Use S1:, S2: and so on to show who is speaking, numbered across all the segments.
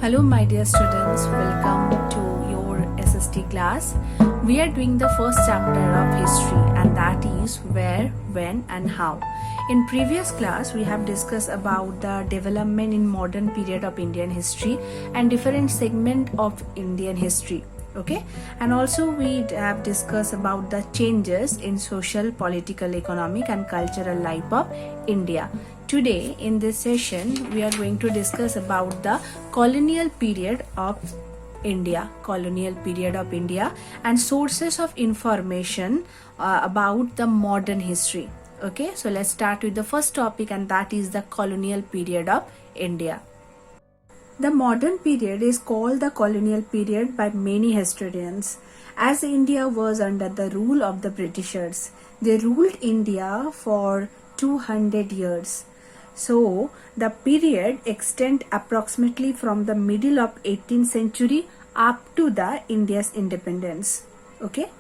S1: Hello, my dear students. Welcome to your SST class. We are doing the first chapter of history, and that is where, when, and how. In previous class, we have discussed about the development in modern period of Indian history and different segment of Indian history. Okay, and also we have discussed about the changes in social, political, economic, and cultural life of India. Today in this session we are going to discuss about the colonial period of India and sources of information about the modern history. Okay, so let's start with the first topic, and that is the colonial period of India. The modern period is called the colonial period by many historians, as India was under the rule of the Britishers. They ruled India for 200 years. So the period extends approximately from the middle of 18th century up to the India's independence. Okay.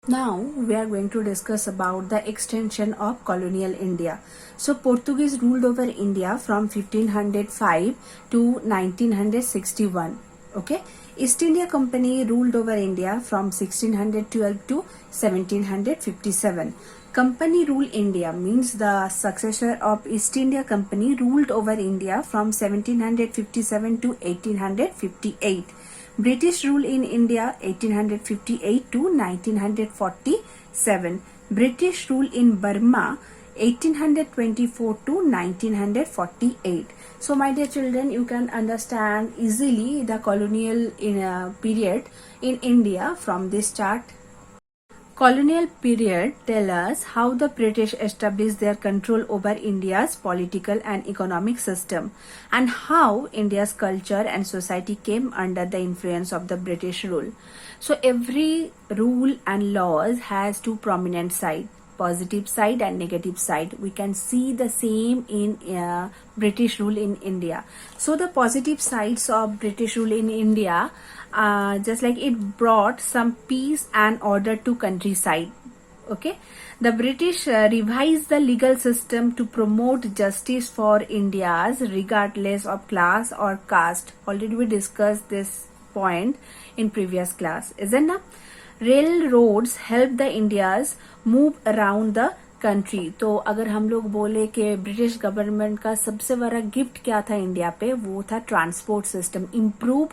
S1: Now we are going to discuss about the extension of colonial India. So Portuguese ruled over India from 1505 to 1961. Okay. East India Company ruled over India from 1612 to 1757. Company rule India means the successor of East India Company ruled over India from 1757 to 1858. British rule in India 1858 to 1947. British rule in Burma 1824 to 1948. So my dear children, you can understand easily the colonial period in India from this chart. Colonial period tell us how the British established their control over India's political and economic system, and how India's culture and society came under the influence of the British rule. So every rule and laws has two prominent sides, positive side and negative side. We can see the same in British rule in India. So the positive sides of British rule in India, just like it brought some peace and order to countryside. Okay, the British revised the legal system to promote justice for Indians regardless of class or caste. Already we discussed this point in previous class, isn't it? Railroads help the Indians move around the country. तो अगर हम लोग बोले कि British government का सबसे बड़ा gift क्या था इंडिया पे, वो था transport system, improved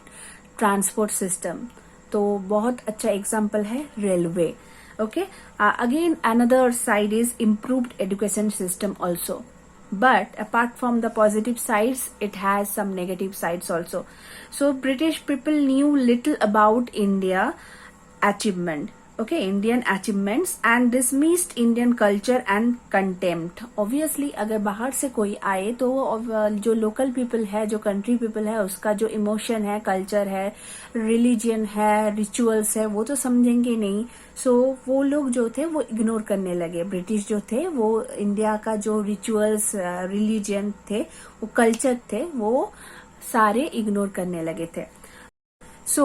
S1: transport system. तो बहुत अच्छा एग्जांपल है railway. Okay, again another side is improved education system also. But apart from the positive sides, it has some negative sides also. So British people knew little about India achievement. Okay, Indian achievements, and dismissed Indian culture and contempt. Obviously अगर बाहर से कोई आए तो जो local people है, जो country people है, उसका जो इमोशन है, कल्चर है, रिलीजन है, रिचुअल्स है, वो तो समझेंगे नहीं. सो वो लोग जो थे वो इग्नोर करने लगे. ब्रिटिश जो थे वो इंडिया का जो रिचुअल्स, रिलीजन थे, वो कल्चर थे, वो सारे इग्नोर करने लगे थे. So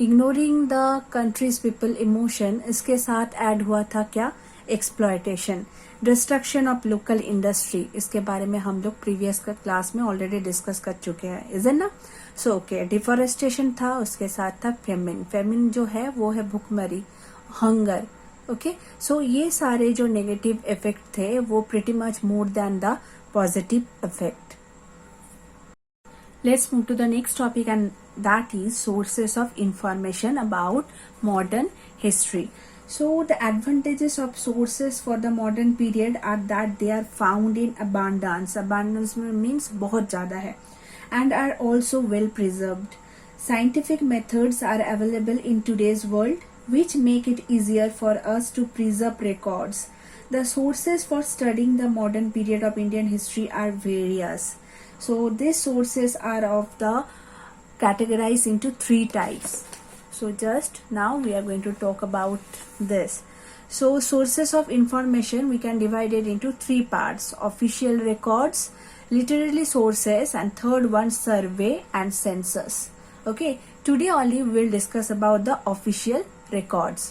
S1: ignoring the countries people emotion, इसके साथ ऐड हुआ था क्या, exploitation, destruction of local industry. इसके बारे में हम लोग प्रीवियस क्लास में ऑलरेडी डिस्कस कर चुके हैं, इज ना. सो ओके, डिफॉरेस्टेशन था, उसके साथ था फेमिन. फेमिन जो है वो है भुखमरी, हंगर. ओके, सो ये सारे जो नेगेटिव इफेक्ट थे वो pretty much more than the positive effect. Let's move to the next topic, and that is sources of information about modern history. So the advantages of sources for the modern period are that they are found in abundance. Abundance means बहुत ज़्यादा है, and are also well preserved. Scientific methods are available in today's world, which make it easier for us to preserve records. The sources for studying the modern period of Indian history are various. So these sources are of the categorized into three types. So just now we are going to talk about this. So sources of information we can divide it into three parts: official records, literary sources, and third one survey and census. Okay, today only we will discuss about the official records.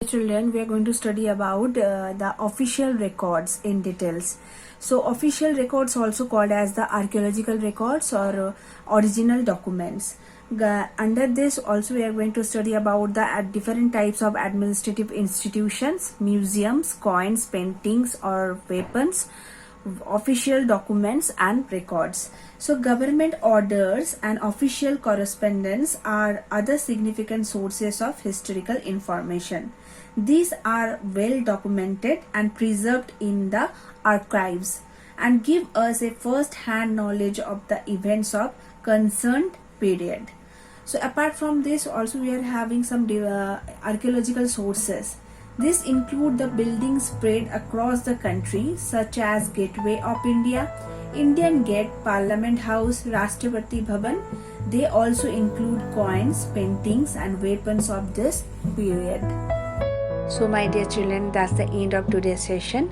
S1: Children, we are going to study about the official records in details. So official records, also called as the archaeological records or original documents. Under this also we are going to study about the different types of administrative institutions, museums, coins, paintings or weapons, official documents and records. So government orders and official correspondence are other significant sources of historical information. These are well documented and preserved in the archives and give us a first-hand knowledge of the events of concerned period. So apart from this, also we are having some archaeological sources. This include the buildings spread across the country such as Gateway of India, Indian Gate, Parliament House, Rashtrapati Bhavan. They also include coins, paintings and weapons of this period. So my dear children, that's the end of today's session.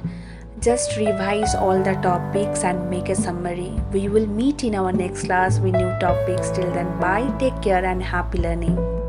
S1: Just revise all the topics and make a summary. We will meet in our next class with new topics. Till then, bye, take care and happy learning.